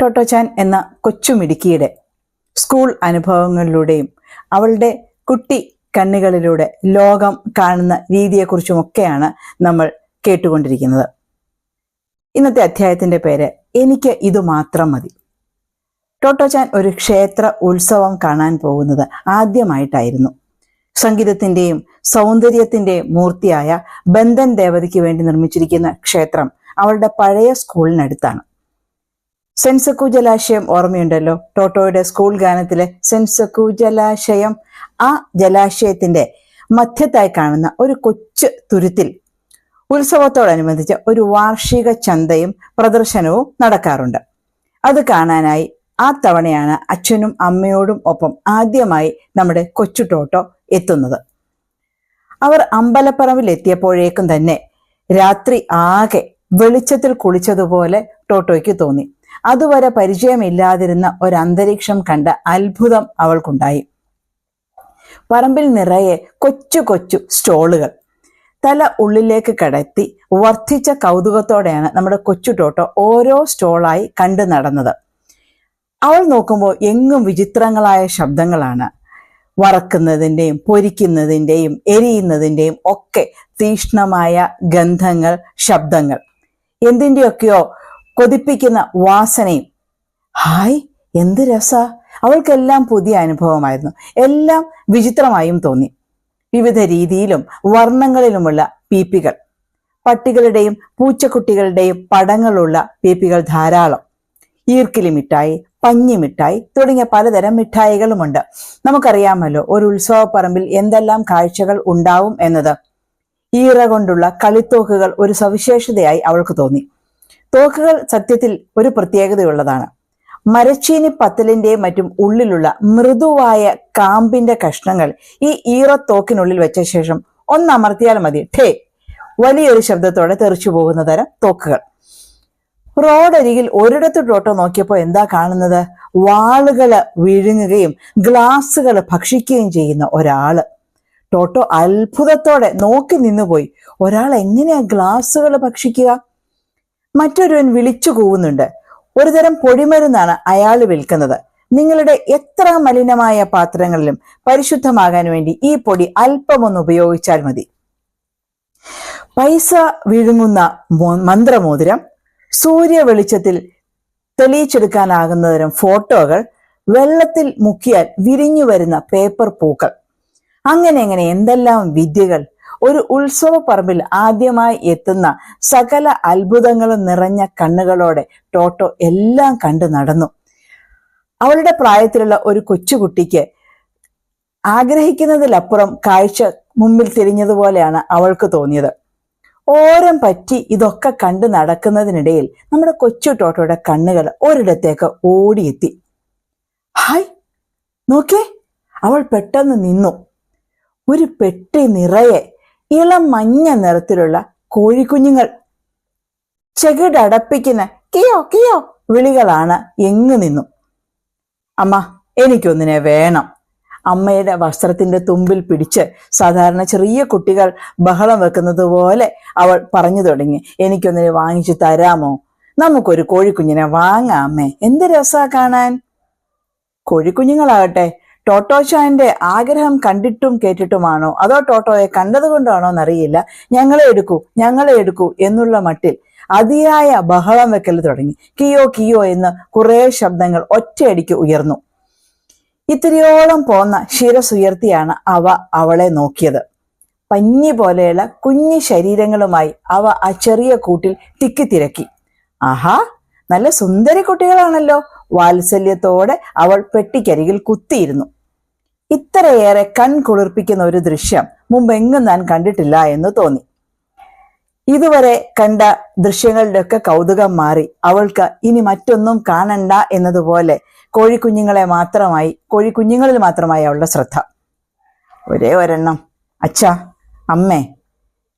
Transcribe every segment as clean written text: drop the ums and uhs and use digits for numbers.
Totto-chan എന്ന കൊച്ചുമിടുക്കിയുടെ school അനുഭവങ്ങളിലൂടെയും അവളുടെ കുട്ടി കണ്ണുകളിലൂടെ ലോകം കാണുന്ന രീതിയെക്കുറിച്ചുമൊക്കെയാണ് നമ്മൾ കേട്ടുകൊണ്ടിരിക്കുന്നത്. ഇന്നത്തെ അധ്യായത്തിന്റെ പേര് എനിക്ക് ഇത് മാത്രം മതി. ടോട്ടോച്ചാൻ ഒരു ക്ഷേത്ര ഉത്സവം കാണാൻ പോകുന്നത് ആദ്യമായിട്ടായിരുന്നു. സംഗീതത്തിന്റെയും സൗന്ദര്യത്തിന്റെയും മൂർത്തിയായ ബന്ധൻ ദേവതയ്ക്ക് വേണ്ടി നിർമ്മിച്ചിരിക്കുന്ന ക്ഷേത്രം അവളുടെ പഴയ സ്കൂളിനടുത്താണ്. സെൻസക്കു ജലാശയം ഓർമ്മയുണ്ടല്ലോ, ടോട്ടോയുടെ സ്കൂൾ ഗാനത്തിലെ സെൻസക്കു ജലാശയം. ആ ജലാശയത്തിന്റെ മധ്യത്തായി കാണുന്ന ഒരു കൊച്ചു തുരുത്തിൽ ഉത്സവത്തോടനുബന്ധിച്ച് ഒരു വാർഷിക ചന്തയും പ്രദർശനവും നടക്കാറുണ്ട്. അത് കാണാനായി ആ തവണയാണ് അച്ഛനും അമ്മയോടും ഒപ്പം ആദ്യമായി നമ്മുടെ കൊച്ചു ടോട്ടോ എത്തുന്നത്. അവർ അമ്പലപ്പറമ്പിൽ എത്തിയപ്പോഴേക്കും തന്നെ രാത്രി ആകെ വെളിച്ചത്തിൽ കുളിച്ചതുപോലെ ടോട്ടോയ്ക്ക് തോന്നി. അതുവരെ പരിചയമില്ലാതിരുന്ന ഒരു അന്തരീക്ഷം കണ്ട അത്ഭുതം അവൾക്കുണ്ടായി. പറമ്പിൽ നിറയെ കൊച്ചു കൊച്ചു സ്റ്റോളുകൾ. തല ഉള്ളിലേക്ക് കടത്തി വർദ്ധിച്ച കൗതുകത്തോടെയാണ് നമ്മുടെ കൊച്ചു ടോട്ടോ ഓരോ സ്റ്റോളായി കണ്ടു നടന്നത്. അവൾ നോക്കുമ്പോൾ എങ്ങും വിചിത്രങ്ങളായ ശബ്ദങ്ങളാണ്. വറക്കുന്നതിൻ്റെയും പൊരിക്കുന്നതിൻ്റെയും എരിയുന്നതിൻ്റെയും ഒക്കെ തീക്ഷ്ണമായ ഗന്ധങ്ങൾ, ശബ്ദങ്ങൾ, എന്തിൻ്റെയൊക്കെയോ കൊതിപ്പിക്കുന്ന വാസനയും. ഹായ്, എന്ത് രസാ! അവൾക്കെല്ലാം പുതിയ അനുഭവമായിരുന്നു. എല്ലാം വിചിത്രമായും തോന്നി. വിവിധ രീതിയിലും വർണ്ണങ്ങളിലുമുള്ള പീപ്പികൾ, പട്ടികളുടെയും പൂച്ചക്കുട്ടികളുടെയും പടങ്ങളുള്ള പീപ്പികൾ ധാരാളം. ഈർക്കിലി മിഠായി, പഞ്ഞി മിഠായി തുടങ്ങിയ പലതരം മിഠായികളുമുണ്ട്. നമുക്കറിയാമല്ലോ ഒരു ഉത്സവപ്പറമ്പിൽ എന്തെല്ലാം കാഴ്ചകൾ ഉണ്ടാവും എന്നത്. ഈറ കൊണ്ടുള്ള കളിത്തോക്കുകൾ ഒരു സവിശേഷതയായി അവൾക്ക് തോന്നി. തോക്കുകൾ സത്യത്തിൽ ഒരു പ്രത്യേകതയുള്ളതാണ്. മരച്ചീനി പത്തലിന്റെയും മറ്റും ഉള്ളിലുള്ള മൃദുവായ കാമ്പിന്റെ കഷ്ണങ്ങൾ ഈ ഈറത്തോക്കിനുള്ളിൽ വെച്ച ശേഷം ഒന്നമർത്തിയാൽ മതി, ഠേ, വലിയൊരു ശബ്ദത്തോടെ തെറിച്ചു പോകുന്ന തരം തോക്കുകൾ. റോഡരികിൽ ഒരിടത്ത് ടോട്ടോ നോക്കിയപ്പോൾ എന്താ കാണുന്നത്? വാളുകള് വിഴുങ്ങുകയും ഗ്ലാസുകൾ ഭക്ഷിക്കുകയും ചെയ്യുന്ന ഒരാള്. ടോട്ടോ അത്ഭുതത്തോടെ നോക്കി നിന്നുപോയി. ഒരാൾ എങ്ങനെയാ ഗ്ലാസുകൾ ഭക്ഷിക്കുക? മറ്റൊരുവൻ വിളിച്ചു കൂവുന്നുണ്ട്. ഒരുതരം പൊടിമരുന്നാണ് അയാൾ വിൽക്കുന്നത്. നിങ്ങളുടെ എത്ര മലിനമായ പാത്രങ്ങളിലും പരിശുദ്ധമാകാൻ വേണ്ടി ഈ പൊടി അല്പമൊന്ന് ഉപയോഗിച്ചാൽ മതി. പൈസ വിഴുങ്ങുന്ന മന്ത്രമോതിരം, സൂര്യ വെളിച്ചത്തിൽ തെളിയിച്ചെടുക്കാനാകുന്ന തരം ഫോട്ടോകൾ, വെള്ളത്തിൽ മുക്കിയാൽ വിരിഞ്ഞു വരുന്ന പേപ്പർ പൂക്കൾ, അങ്ങനെ എന്തെല്ലാം വിദ്യകൾ! ഒരു ഉത്സവ പറമ്പിൽ ആദ്യമായി എത്തുന്ന സകല അത്ഭുതങ്ങളും നിറഞ്ഞ കണ്ണുകളോടെ ടോട്ടോ എല്ലാം കണ്ടു നടന്നു. അവളുടെ പ്രായത്തിലുള്ള ഒരു കൊച്ചുകുട്ടിക്ക് ആഗ്രഹിക്കുന്നതിലപ്പുറം കാഴ്ച മുമ്പിൽ തിരിഞ്ഞതുപോലെയാണ് അവൾക്ക് തോന്നിയത്. ഓരം പറ്റി ഇതൊക്കെ കണ്ടു നടക്കുന്നതിനിടയിൽ നമ്മുടെ കൊച്ചു ടോട്ടോയുടെ കണ്ണുകൾ ഒരിടത്തേക്ക് ഓടിയെത്തി. ഹായ്, നോക്കേ! അവൾ പെട്ടെന്ന് നിന്നു. ഒരു പെട്ടി നിറയെ ഇളം മഞ്ഞ നിറത്തിലുള്ള കോഴിക്കുഞ്ഞുങ്ങൾ. ചെകിടടപ്പിക്കുന്ന കിയോ കിയോ വിളികളാണ് എങ്ങു നിന്നും. അമ്മ, എനിക്കൊന്നിനെ വേണം. അമ്മയുടെ വസ്ത്രത്തിന്റെ തുമ്പിൽ പിടിച്ച് സാധാരണ ചെറിയ കുട്ടികൾ ബഹളം വെക്കുന്നത് പോലെ അവൾ പറഞ്ഞു തുടങ്ങി. എനിക്കൊന്നിനെ വാങ്ങിച്ചു തരാമോ? നമുക്കൊരു കോഴിക്കുഞ്ഞിനെ വാങ്ങാം അമ്മേ, എന്ത് രസാ കാണാൻ. കോഴിക്കുഞ്ഞുങ്ങളാകട്ടെ ടോട്ടോച്ചാന്റെ ആഗ്രഹം കണ്ടിട്ടും കേട്ടിട്ടുമാണോ അതോ ടോട്ടോയെ കണ്ടതുകൊണ്ടാണോ എന്നറിയില്ല, ഞങ്ങളെ എടുക്കൂ എന്നുള്ള മട്ടിൽ അതിയായ ബഹളം വെക്കൽ തുടങ്ങി. കിയോ കിയോ എന്ന് കുറെ ശബ്ദങ്ങൾ ഒറ്റയടിക്ക് ഉയർന്നു. ഇത്തിരിയോളം പോന്ന ശിരസുയർത്തിയാണ് അവ അവളെ നോക്കിയത്. പഞ്ഞി പോലെയുള്ള കുഞ്ഞു ശരീരങ്ങളുമായി അവ ആ ചെറിയ കൂട്ടിൽ തിക്കിത്തിരക്കി. ആഹാ, നല്ല സുന്ദരി കുട്ടികളാണല്ലോ! വാത്സല്യത്തോടെ അവൾ പെട്ടിക്കരികിൽ കുത്തിയിരുന്നു. ഇത്രയേറെ കൺകുളിർപ്പിക്കുന്ന ഒരു ദൃശ്യം മുമ്പെങ്ങും ഞാൻ കണ്ടിട്ടില്ല എന്ന് തോന്നി. ഇതുവരെ കണ്ട ദൃശ്യങ്ങളുടെയൊക്കെ കൗതുകം മാറി അവൾക്ക് ഇനി മറ്റൊന്നും കാണണ്ട എന്നതുപോലെ കോഴിക്കുഞ്ഞുങ്ങളിൽ മാത്രമായി അവളുടെ ശ്രദ്ധ. ഒരേ ഒരെണ്ണം. അച്ഛാ, അമ്മേ!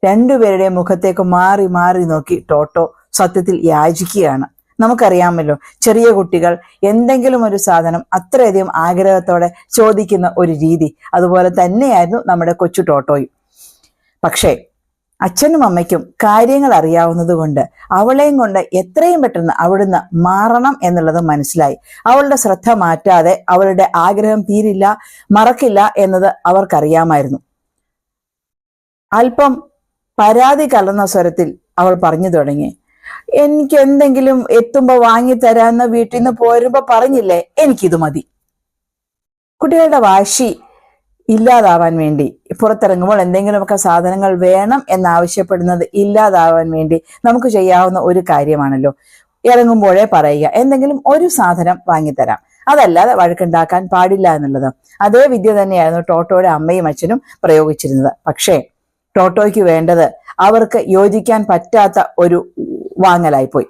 രണ്ടുപേരുടെ മുഖത്തേക്ക് മാറി മാറി നോക്കി ടോട്ടോ സത്യത്തിൽ യാചിക്കുകയാണ്. നമുക്കറിയാമല്ലോ, ചെറിയ കുട്ടികൾ എന്തെങ്കിലും ഒരു സാധനം അത്രയധികം ആഗ്രഹത്തോടെ ചോദിക്കുന്ന ഒരു രീതി. അതുപോലെ തന്നെയായിരുന്നു നമ്മുടെ കൊച്ചു ടോട്ടോയും. പക്ഷേ അച്ഛനും അമ്മയ്ക്കും കാര്യങ്ങൾ അറിയാവുന്നത് കൊണ്ട് അവളെയും കൊണ്ട് എത്രയും പെട്ടെന്ന് അവിടുന്ന് മാറണം എന്നുള്ളത് മനസ്സിലായി. അവളുടെ ശ്രദ്ധ മാറ്റാതെ അവളുടെ ആഗ്രഹം തീരില്ല, മറക്കില്ല എന്നത് അവർക്കറിയാമായിരുന്നു. അല്പം പരാതി കലർന്ന സ്വരത്തിൽ അവൾ പറഞ്ഞു തുടങ്ങി, എനിക്ക് എന്തെങ്കിലും എത്തുമ്പോ വാങ്ങിത്തരാന്ന് വീട്ടിൽ നിന്ന് പോരുമ്പോ പറഞ്ഞില്ലേ, എനിക്കിത് മതി. കുട്ടികളുടെ വാശി ഇല്ലാതാവാൻ വേണ്ടി പുറത്തിറങ്ങുമ്പോൾ എന്തെങ്കിലുമൊക്കെ സാധനങ്ങൾ വേണം എന്നാവശ്യപ്പെടുന്നത് ഇല്ലാതാവാൻ വേണ്ടി നമുക്ക് ചെയ്യാവുന്ന ഒരു കാര്യമാണല്ലോ. ഇറങ്ങുമ്പോഴേ പറയുക, എന്തെങ്കിലും ഒരു സാധനം വാങ്ങിത്തരാം, അതല്ലാതെ വഴക്കുണ്ടാക്കാൻ പാടില്ല എന്നുള്ളത്. അതേ വിദ്യ തന്നെയായിരുന്നു ടോട്ടോയുടെ അമ്മയും അച്ഛനും പ്രയോഗിച്ചിരുന്നത്. പക്ഷേ ടോട്ടോയ്ക്ക് വേണ്ടത് അവർക്ക് യോജിക്കാൻ പറ്റാത്ത ഒരു വാങ്ങലായിപ്പോയി.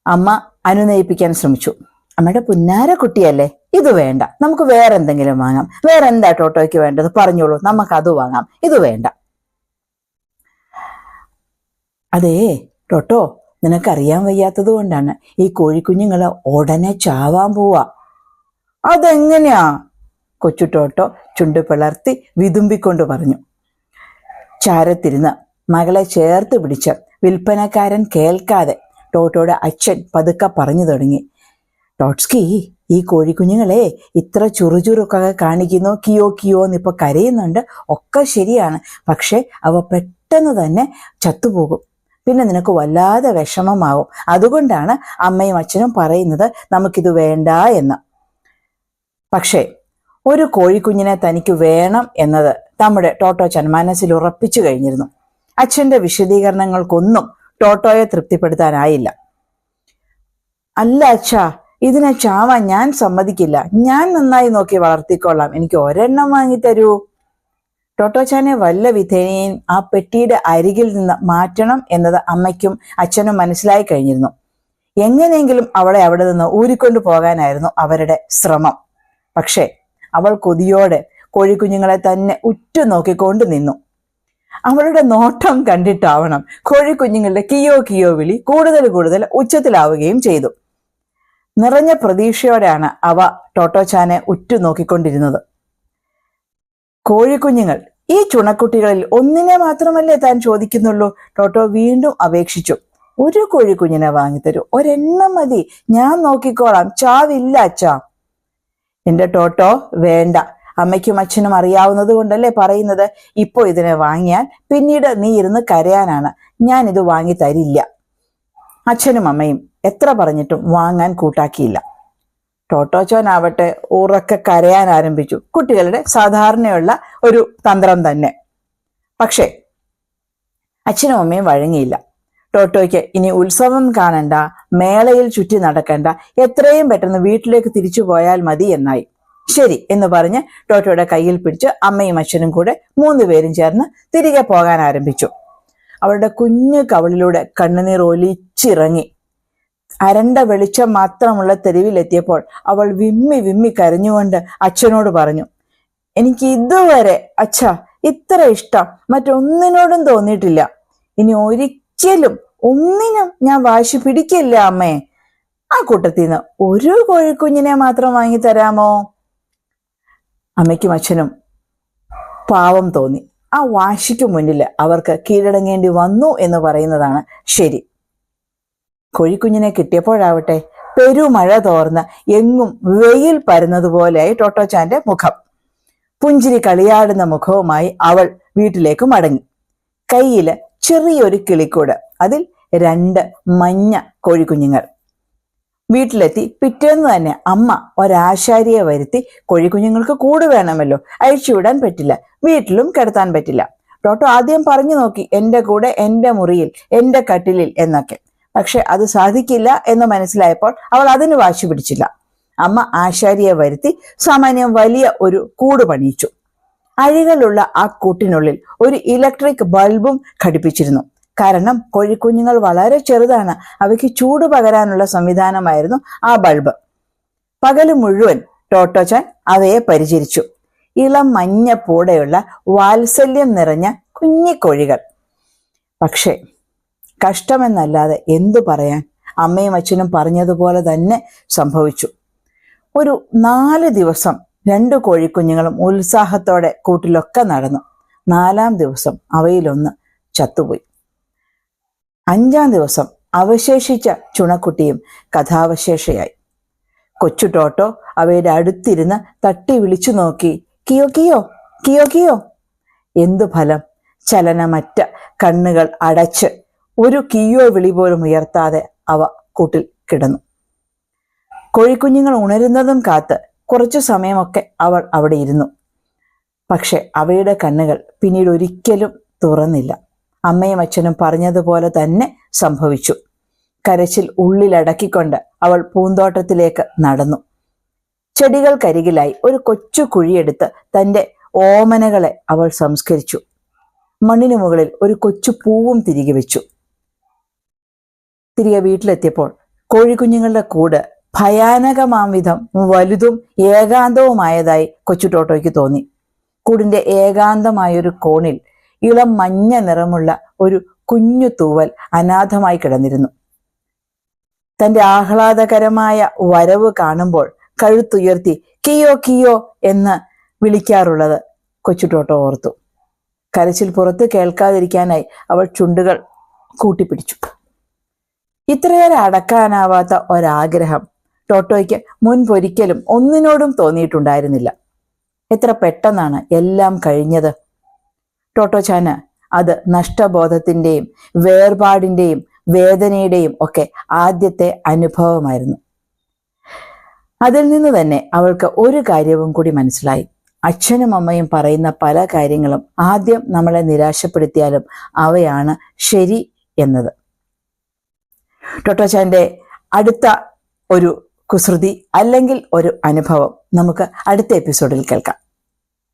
അമ്മ അനുനയിപ്പിക്കാൻ ശ്രമിച്ചു. അമ്മയുടെ പുന്നാര കുട്ടിയല്ലേ, ഇത് വേണ്ട, നമുക്ക് വേറെ എന്തെങ്കിലും വാങ്ങാം. വേറെ എന്താ ടോട്ടോയ്ക്ക് വേണ്ടത് പറഞ്ഞോളൂ, നമുക്ക് അത് വാങ്ങാം, ഇത് വേണ്ട. അതേ ടോട്ടോ, നിനക്കറിയാൻ വയ്യാത്തത് കൊണ്ടാണ് ഈ കോഴിക്കുഞ്ഞുങ്ങള് ഉടനെ ചാവാൻ പോവാ. അതെങ്ങനെയാ? കൊച്ചു ടോട്ടോ ചുണ്ടു പിളർത്തി വിതുമ്പിക്കൊണ്ട് പറഞ്ഞു. ചാരത്തിരുന്ന് മകളെ ചേർത്ത് പിടിച്ച് വിൽപ്പനക്കാരൻ കേൾക്കാതെ ടോട്ടോയുടെ അച്ഛൻ പതുക്കെ പറഞ്ഞു തുടങ്ങി. ടോട്സ്കി, ഈ കോഴിക്കുഞ്ഞുങ്ങളെ ഇത്ര ചുറുചുറുക്കൊക്കെ കാണിക്കുന്നു, കിയോ കിയോ എന്നിപ്പോ കരയുന്നുണ്ട്, ഒക്കെ ശരിയാണ്. പക്ഷെ അവ പെട്ടെന്ന് തന്നെ ചത്തുപോകും, പിന്നെ നിനക്ക് വല്ലാതെ വിഷമമാവും. അതുകൊണ്ടാണ് അമ്മയും അച്ഛനും പറയുന്നത് നമുക്കിത് വേണ്ട എന്ന്. പക്ഷേ ഒരു കോഴിക്കുഞ്ഞിനെ തനിക്ക് വേണം എന്നത് നമ്മുടെ ടോട്ടോച്ചാൻ മനസ്സിൽ ഉറപ്പിച്ചു കഴിഞ്ഞിരുന്നു. അച്ഛന്റെ വിശദീകരണങ്ങൾക്കൊന്നും ടോട്ടോയെ തൃപ്തിപ്പെടുത്താനായില്ല. അല്ല അച്ഛാ, ഇതിനെ ചാവാൻ ഞാൻ സമ്മതിക്കില്ല, ഞാൻ നന്നായി നോക്കി വളർത്തിക്കൊള്ളാം, എനിക്ക് ഒരെണ്ണം വാങ്ങിത്തരൂ. ടോട്ടോച്ചാനെ വല്ല വിധേനയും ആ പെട്ടിയുടെ അരികിൽ നിന്ന് മാറ്റണം എന്നത് അമ്മയ്ക്കും അച്ഛനും മനസ്സിലായി കഴിഞ്ഞിരുന്നു. എങ്ങനെയെങ്കിലും അവളെ അവിടെ നിന്ന് ഊരിക്കൊണ്ടു പോകാനായിരുന്നു അവരുടെ ശ്രമം. പക്ഷേ അവൾ കൊതിയോടെ കോഴിക്കുഞ്ഞുങ്ങളെ തന്നെ ഉറ്റുനോക്കിക്കൊണ്ട് നിന്നു. അവളുടെ നോട്ടം കണ്ടിട്ടാവണം കോഴിക്കുഞ്ഞുങ്ങളുടെ കിയോ കിയോ വിളി കൂടുതൽ ഉച്ചത്തിലാവുകയും ചെയ്തു. നിറഞ്ഞ പ്രതീക്ഷയോടെയാണ് അവ ടോട്ടോച്ചാനെ ഉറ്റുനോക്കിക്കൊണ്ടിരുന്നത്. കോഴിക്കുഞ്ഞുങ്ങൾ, ഈ ചുണക്കുട്ടികളിൽ ഒന്നിനെ മാത്രമല്ലേ താൻ ചോദിക്കുന്നുള്ളൂ? ടോട്ടോ വീണ്ടും അപേക്ഷിച്ചു. ഒരു കോഴിക്കുഞ്ഞിനെ വാങ്ങിത്തരൂ, ഒരെണ്ണം മതി, ഞാൻ നോക്കിക്കോളാം, ചാവില്ല അച്ഛാ. എന്റെ ടോട്ടോ, വേണ്ട, അമ്മയ്ക്കും അച്ഛനും അറിയാവുന്നത് കൊണ്ടല്ലേ പറയുന്നത്. ഇപ്പോ ഇതിനെ വാങ്ങിയാൽ പിന്നീട് നീ ഇരുന്ന് കരയാനാണ്, ഞാൻ ഇത് വാങ്ങി തരില്ല. അച്ഛനും അമ്മയും എത്ര പറഞ്ഞിട്ടും വാങ്ങാൻ കൂട്ടാക്കിയില്ല. ടോട്ടോച്ചോനാവട്ടെ ഉറക്കെ കരയാൻ ആരംഭിച്ചു. കുട്ടികളുടെ സാധാരണയുള്ള ഒരു തന്ത്രം തന്നെ. പക്ഷേ അച്ഛനും അമ്മയും വഴങ്ങിയില്ല. ടോട്ടോയ്ക്ക് ഇനി ഉത്സവം കാണണ്ട, മേളയിൽ ചുറ്റി നടക്കണ്ട, എത്രയും പെട്ടെന്ന് വീട്ടിലേക്ക് തിരിച്ചു പോയാൽ മതി എന്നായി. ശരി എന്ന് പറഞ്ഞ് ടോട്ടോയുടെ കയ്യിൽ പിടിച്ച് അമ്മയും അച്ഛനും കൂടെ 3 പേരും ചേർന്ന് തിരികെ പോകാൻ ആരംഭിച്ചു. അവളുടെ കുഞ്ഞു കവളിലൂടെ കണ്ണുനീർ ഒലിച്ചിറങ്ങി. അരണ്ട വെളിച്ചം മാത്രമുള്ള തെരുവിലെത്തിയപ്പോൾ അവൾ വിമ്മി വിമ്മി കരഞ്ഞുകൊണ്ട് അച്ഛനോട് പറഞ്ഞു, എനിക്ക് ഇതുവരെ അച്ഛാ ഇത്ര ഇഷ്ടം മറ്റൊന്നിനോടും തോന്നിയിട്ടില്ല. ഇനി ഒരിക്കലും ഒന്നിനും ഞാൻ വാശി പിടിക്കില്ല അമ്മേ. ആ കൂട്ടത്തിൽ നിന്ന് ഒരു കോഴിക്കുഞ്ഞിനെ മാത്രം വാങ്ങി തരാമോ? അമ്മയ്ക്കും അച്ഛനും പാവം തോന്നി. ആ വാശിക്ക് മുന്നിൽ അവർക്ക് കീഴടങ്ങേണ്ടി വന്നു എന്ന് പറയുന്നതാണ് ശരി. കോഴിക്കുഞ്ഞിനെ കിട്ടിയപ്പോഴാവട്ടെ പെരുമഴ തോർന്ന് എങ്ങും വെയിൽ പരന്നതുപോലെയായി ടോട്ടോച്ചാന്റെ മുഖം. പുഞ്ചിരി കളിയാടുന്ന മുഖവുമായി അവൾ വീട്ടിലേക്ക് മടങ്ങി. കയ്യില് ചെറിയൊരു കിളിക്കൂട്, അതിൽ 2 മഞ്ഞ കോഴിക്കുഞ്ഞുങ്ങൾ. വീട്ടിലെത്തി പിറ്റേന്ന് തന്നെ അമ്മ ഒരാശാരിയെ വരുത്തി, കോഴിക്കുഞ്ഞുങ്ങൾക്ക് കൂട് വേണമല്ലോ, അഴിച്ചുവിടാൻ പറ്റില്ല, വീട്ടിലും കിടത്താൻ പറ്റില്ല. ടോട്ടോ ആദ്യം പറഞ്ഞു നോക്കി, എന്റെ കൂടെ, എന്റെ മുറിയിൽ, എന്റെ കട്ടിലിൽ എന്നൊക്കെ. പക്ഷെ അത് സാധിക്കില്ല എന്ന് മനസ്സിലായപ്പോൾ അവൾ അതിന് വാശി പിടിച്ചില്ല. അമ്മ ആശാരിയെ വരുത്തി സാമാന്യം വലിയ ഒരു കൂട് പണിയിച്ചു. അഴികളുള്ള ആ കൂട്ടിനുള്ളിൽ ഒരു ഇലക്ട്രിക് ബൾബും ഘടിപ്പിച്ചിരുന്നു. കാരണം കോഴിക്കുഞ്ഞുങ്ങൾ വളരെ ചെറുതാണ്, അവയ്ക്ക് ചൂട് പകരാനുള്ള സംവിധാനമായിരുന്നു ആ ബൾബ്. പകല് മുഴുവൻ ടോട്ടോച്ചാൻ അവയെ പരിചരിച്ചു. ഇളം മഞ്ഞ പൂടെയുള്ള വാത്സല്യം നിറഞ്ഞ കുഞ്ഞിക്കോഴികൾ. പക്ഷേ കഷ്ടമെന്നല്ലാതെ എന്തു പറയാൻ, അമ്മയും അച്ഛനും പറഞ്ഞതുപോലെ തന്നെ സംഭവിച്ചു. ഒരു 4 ദിവസം 2 കോഴിക്കുഞ്ഞുങ്ങളും ഉത്സാഹത്തോടെ കൂട്ടിലൊക്കെ നടന്നു. 4-ാം ദിവസം അവയിലൊന്ന് ചത്തുപോയി. 5-ാം ദിവസം അവശേഷിച്ച ചുണക്കുട്ടിയും കഥാവശേഷയായി. കൊച്ചു ടോട്ടോ അവയുടെ അടുത്തിരുന്ന് തട്ടി വിളിച്ചു നോക്കി, കിയോ കിയോ, കിയോ കിയോ. എന്തു ഫലം? ചലനമറ്റ കണ്ണുകൾ അടച്ച് ഒരു കിയോ വിളി പോലും ഉയർത്താതെ അവ കൂട്ടിൽ കിടന്നു. കോഴിക്കുഞ്ഞുങ്ങൾ ഉണരുന്നതും കാത്ത് കുറച്ചു സമയമൊക്കെ അവൾ അവിടെ ഇരുന്നു. പക്ഷെ അവയുടെ കണ്ണുകൾ പിന്നീട് ഒരിക്കലും തുറന്നില്ല. അമ്മയും അച്ഛനും പറഞ്ഞതുപോലെ തന്നെ സംഭവിച്ചു. കരച്ചിൽ ഉള്ളിലടക്കിക്കൊണ്ട് അവൾ പൂന്തോട്ടത്തിലേക്ക് നടന്നു. ചെടികൾക്കരികിലായി ഒരു കൊച്ചു കുഴിയെടുത്ത് തൻ്റെ ഓമനകളെ അവൾ സംസ്കരിച്ചു. മണ്ണിനു മുകളിൽ ഒരു കൊച്ചു പൂവും തിരികെ വെച്ചു. തിരികെ വീട്ടിലെത്തിയപ്പോൾ കോഴിക്കുഞ്ഞുങ്ങളുടെ കൂട് ഭയാനകമാം വിധം വലുതും ഏകാന്തവുമായതായി കൊച്ചു ടോട്ടോയ്ക്ക് തോന്നി. കൂടിന്റെ ഏകാന്തമായൊരു കോണിൽ ഇളം മഞ്ഞ നിറമുള്ള ഒരു കുഞ്ഞു തൂവൽ അനാഥമായി കിടന്നിരുന്നു. തന്റെ ആഹ്ലാദകരമായ വരവ് കാണുമ്പോൾ കഴുത്തുയർത്തി കിയോ കിയോ എന്ന് വിളിക്കാറുള്ളത് കൊച്ചു ടോട്ടോ ഓർത്തു. കരച്ചിൽ പുറത്ത് കേൾക്കാതിരിക്കാനായി അവൾ ചുണ്ടുകൾ കൂട്ടിപ്പിടിച്ചു. ഇത്രയേറെ അടക്കാനാവാത്ത ഒരാഗ്രഹം ടോട്ടോയ്ക്ക് മുൻപൊരിക്കലും ഒന്നിനോടും തോന്നിയിട്ടുണ്ടായിരുന്നില്ല. എത്ര പെട്ടെന്നാണ് എല്ലാം കഴിഞ്ഞത്. ടോട്ടോച്ചാന് അത് നഷ്ടബോധത്തിന്റെയും വേർപാടിന്റെയും വേദനയുടെയും ഒക്കെ ആദ്യത്തെ അനുഭവമായിരുന്നു. അതിൽ നിന്ന് തന്നെ അവൾക്ക് ഒരു കാര്യവും കൂടി മനസ്സിലായി. അച്ഛനും അമ്മയും പറയുന്ന പല കാര്യങ്ങളും ആദ്യം നമ്മളെ നിരാശപ്പെടുത്തിയാലും അവയാണ് ശരി എന്നത്. ടോട്ടോച്ചാന്റെ അടുത്ത ഒരു കുസൃതി അല്ലെങ്കിൽ ഒരു അനുഭവം നമുക്ക് അടുത്ത എപ്പിസോഡിൽ കേൾക്കാം.